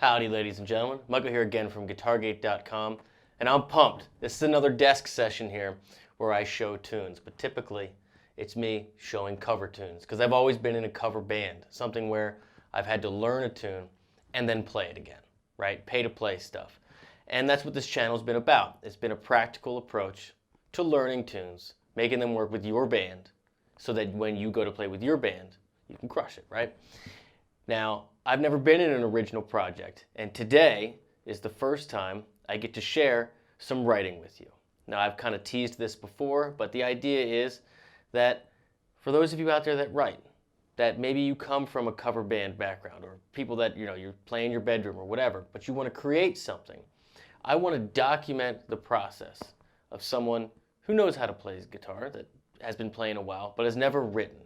Howdy, ladies and gentlemen. Michael here again from GuitarGate.com, and I'm pumped. This is another desk session here where I show tunes, but typically it's me showing cover tunes because I've always been in a cover band, something where I've had to learn a tune and then play it again, right? Pay to play stuff. And that's what this channel's been about. It's been a practical approach to learning tunes, making them work with your band so that when you go to play with your band, you can crush it, right? Now, I've never been in an original project, and today is the first time I get to share some writing with you. Now, I've kind of teased this before, but the idea is that for those of you out there that write, that maybe you come from a cover band background or people that, you play in your bedroom or whatever, but you want to create something, I want to document the process of someone who knows how to play guitar, that has been playing a while, but has never written.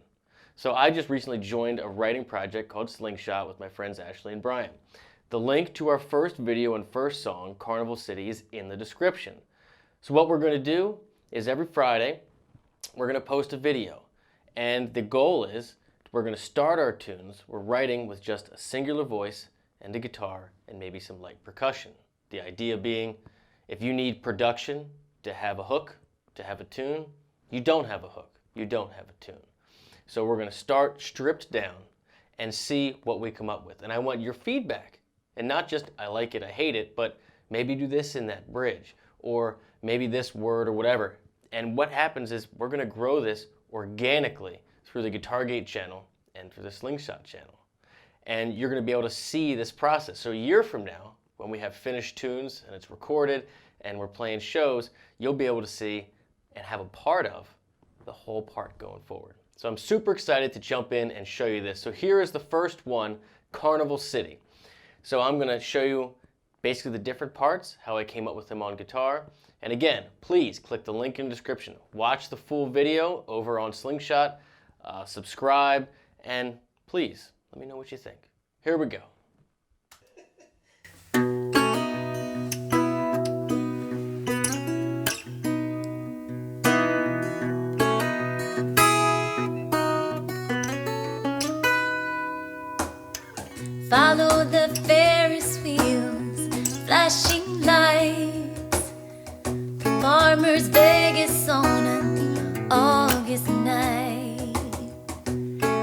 So I just recently joined a writing project called Slingshot with my friends Ashley and Brian. The link to our first video and first song, Carnival City, is in the description. So what we're going to do is every Friday, we're going to post a video. And the goal is we're going to start our tunes. We're writing with just a singular voice and a guitar and maybe some light percussion. The idea being, if you need production to have a hook, to have a tune, you don't have a hook, you don't have a tune. So we're going to start stripped down and see what we come up with. And I want your feedback. And not just, I like it, I hate it, but maybe do this in that bridge, or maybe this word or whatever. And what happens is we're going to grow this organically through the GuitarGate channel and through the Slingshot channel. And you're going to be able to see this process. So a year from now, when we have finished tunes and it's recorded and we're playing shows, you'll be able to see and have a part of the whole part going forward. So I'm super excited to jump in and show you this. So here is the first one, Carnival City. So I'm going to show you basically the different parts, how I came up with them on guitar. And again, please click the link in the description. Watch the full video over on Slingshot, subscribe, and please let me know what you think. Here we go. Follow the Ferris wheels, flashing lights. Farmer's Vegas on an August night.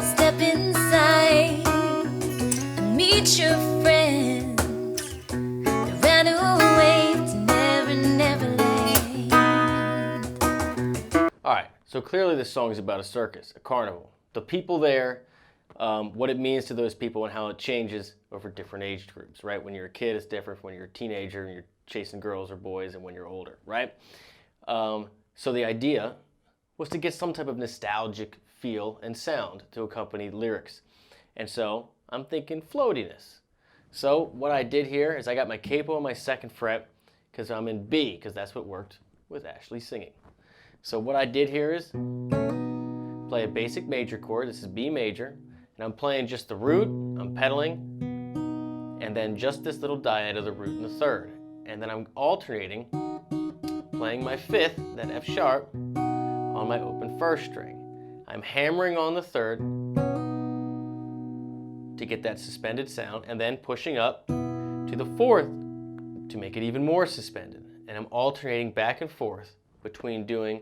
Step inside and meet your friends. They ran away to Neverland. All right, so clearly this song is about a circus, a carnival. The people there, what it means to those people and how it changes over different age groups, right? When you're a kid, it's different from when you're a teenager and you're chasing girls or boys and when you're older, right? So the idea was to get some type of nostalgic feel and sound to accompany lyrics. And so I'm thinking floatiness. So what I did here is I got my capo on my 2nd fret because I'm in B, because that's what worked with Ashley singing. So what I did here is play a basic major chord. This is B major. And I'm playing just the root, I'm pedaling, and then just this little dyad of the root in the 3rd. And then I'm alternating, playing my 5th, that F sharp, on my open 1st string. I'm hammering on the 3rd to get that suspended sound, and then pushing up to the 4th to make it even more suspended. And I'm alternating back and forth between doing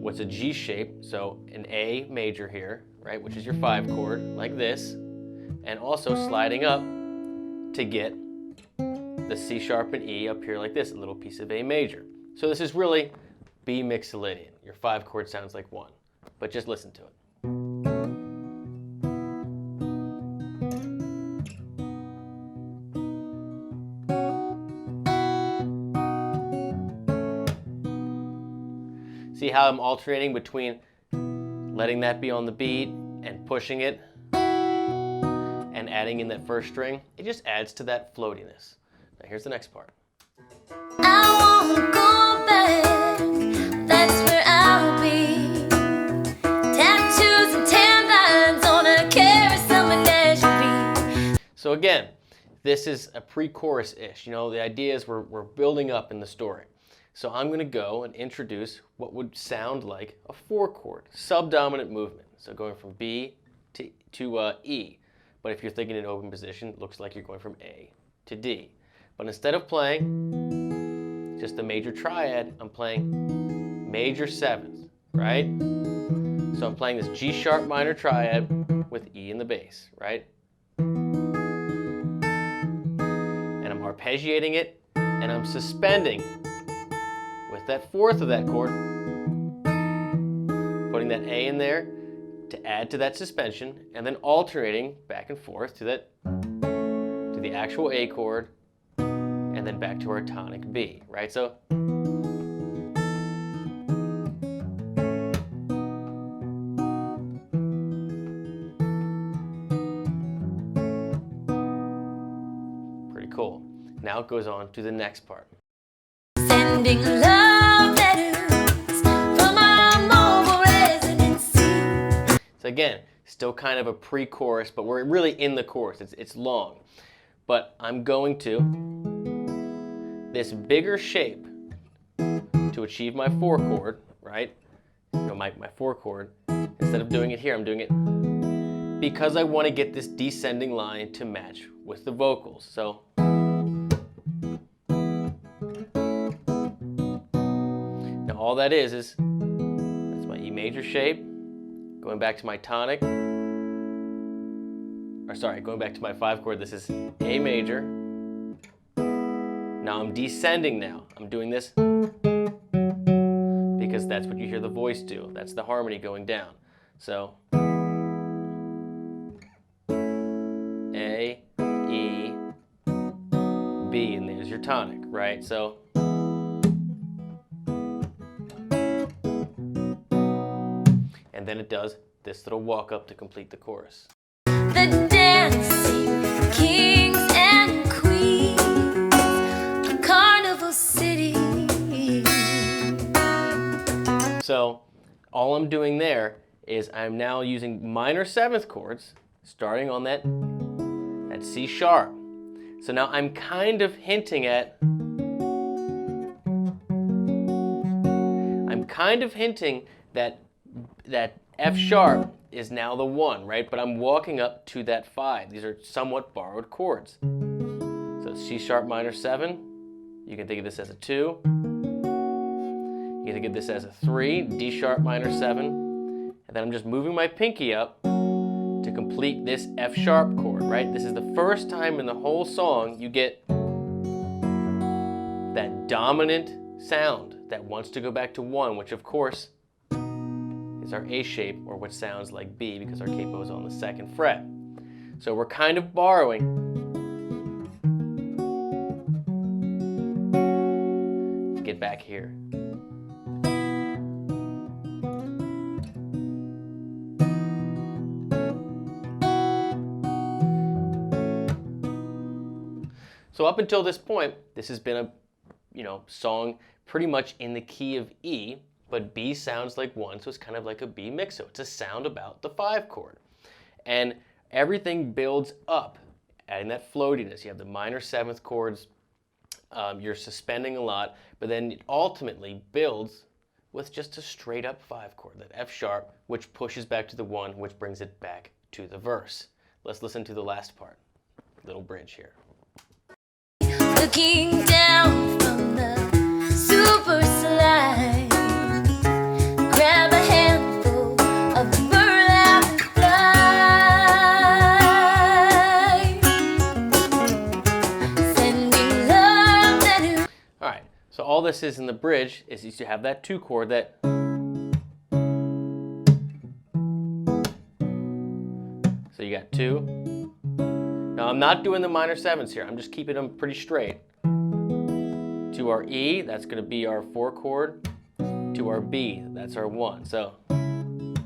what's a G shape, so an A major here, right, which is your 5 chord, like this, and also sliding up to get the C sharp and E up here like this, a little piece of A major. So this is really B mixolydian. Your 5 chord sounds like 1, but just listen to it. See how I'm alternating between letting that be on the beat and pushing it and adding in that 1st string? It just adds to that floatiness. Now here's the next part. I wanna go back, that's where I'll be. Tattoos and tan lines on a carousel menagerie. So again, this is a pre-chorus-ish. The idea is we're building up in the story. So I'm going to go and introduce what would sound like a 4-chord, subdominant movement. So going from B to E. but if you're thinking in open position, it looks like you're going from A to D. But instead of playing just the major triad, I'm playing major seventh, right? So I'm playing this G sharp minor triad with E in the bass, right? And I'm arpeggiating it, and I'm suspending with that fourth of that chord, putting that A in there to add to that suspension, and then alternating back and forth to the actual A chord, and then back to our tonic B, right? So pretty cool. Now it goes on to the next part. Sending love letters from our mobile residency. So again, still kind of a pre-chorus, but we're really in the chorus. It's long. But I'm going to this bigger shape to achieve my 4 chord, right? My 4 chord. Instead of doing it here, I'm doing it because I want to get this descending line to match with the vocals. So now all that is that's my E major shape, going back to my tonic, going back to my 5 chord, this is A major. Now I'm descending now. I'm doing this because that's what you hear the voice do. That's the harmony going down. So A, E, B, and there's your tonic, right? So and then it does this little walk up to complete the chorus. The dancing kings and queens of Carnival City. So all I'm doing there is I'm now using minor 7th chords, starting on that C sharp. So now I'm kind of hinting that F sharp is now the 1, right? But I'm walking up to that 5. These are somewhat borrowed chords. So C sharp minor 7, you can think of this as a 2. You can think of this as a 3, D sharp minor 7. And then I'm just moving my pinky up to complete this F sharp chord, right? This is the first time in the whole song you get that dominant sound that wants to go back to 1, which of course is our A shape, or what sounds like B because our capo is on the 2nd fret. So we're kind of borrowing to get back here. So up until this point, this has been a song pretty much in the key of E, but B sounds like 1, so it's kind of like a B mixo. It's a sound about the 5 chord. And everything builds up, adding that floatiness. You have the minor 7th chords, you're suspending a lot, but then it ultimately builds with just a straight up 5 chord, that F sharp, which pushes back to the 1, which brings it back to the verse. Let's listen to the last part, little bridge here. Looking down from the super slide, grab a handful of the burlap and fly, sending love letters. All right, so all this is in the bridge is you have that 2 chord that so you got 2. Now I'm not doing the minor 7s here. I'm just keeping them pretty straight. To our E, that's going to be our 4 chord. To our B, that's our 1. So and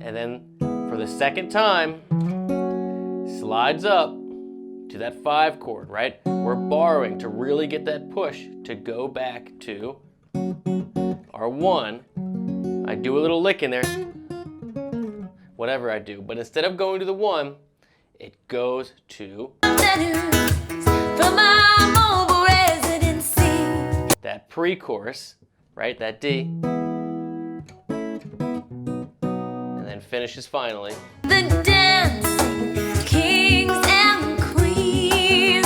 then for the 2nd time, slides up to that 5 chord, right? We're borrowing to really get that push to go back to our 1. I do a little lick in there, whatever I do, but instead of going to the 1, it goes to From our mobile residency. that pre-chorus, right? That D. and finishes finally. The dancing kings and queens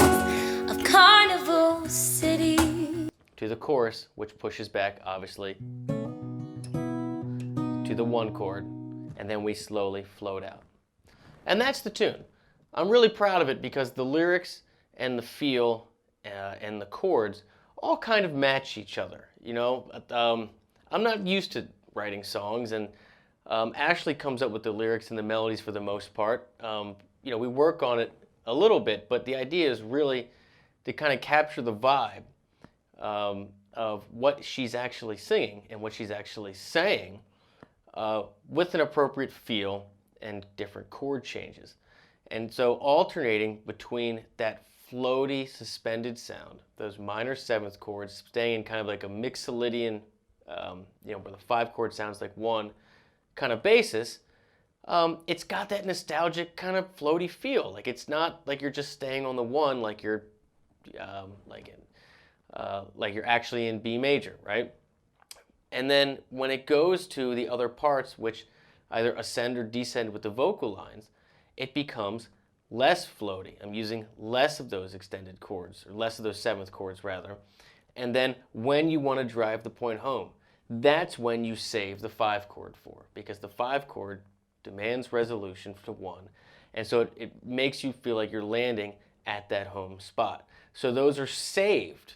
of Carnival City. To the chorus, which pushes back, obviously, to the 1 chord, and then we slowly float out. And that's the tune. I'm really proud of it because the lyrics and the feel and the chords all kind of match each other. You know, I'm not used to writing songs, and Ashley comes up with the lyrics and the melodies for the most part. You know, we work on it a little bit, but the idea is really to kind of capture the vibe of what she's actually singing and what she's actually saying with an appropriate feel and different chord changes. And so alternating between that floaty, suspended sound, those minor 7th chords, staying in kind of like a Mixolydian, you know, where the 5 chord sounds like 1 kind of basis, it's got that nostalgic kind of floaty feel. Like it's not like you're just staying on the 1, like you're like you're actually in B major, right? And then when it goes to the other parts, which either ascend or descend with the vocal lines, it becomes less floaty. I'm using less of those extended chords, or less of those 7th chords rather. And then when you want to drive the point home, that's when you save the 5 chord for, because the 5 chord demands resolution to 1. And so it makes you feel like you're landing at that home spot. So those are saved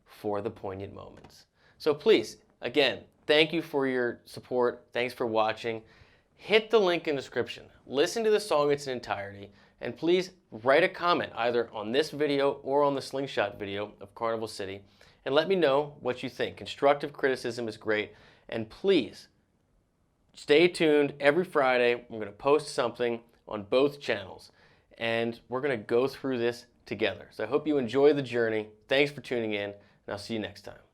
for the poignant moments. So please, again, thank you for your support. Thanks for watching. Hit the link in the description. Listen to the song in its entirety. And please write a comment either on this video or on the Slingshot video of Carnival City. And let me know what you think. Constructive criticism is great. And please, stay tuned. Every Friday, I'm going to post something on both channels. And we're going to go through this together. So I hope you enjoy the journey. Thanks for tuning in. And I'll see you next time.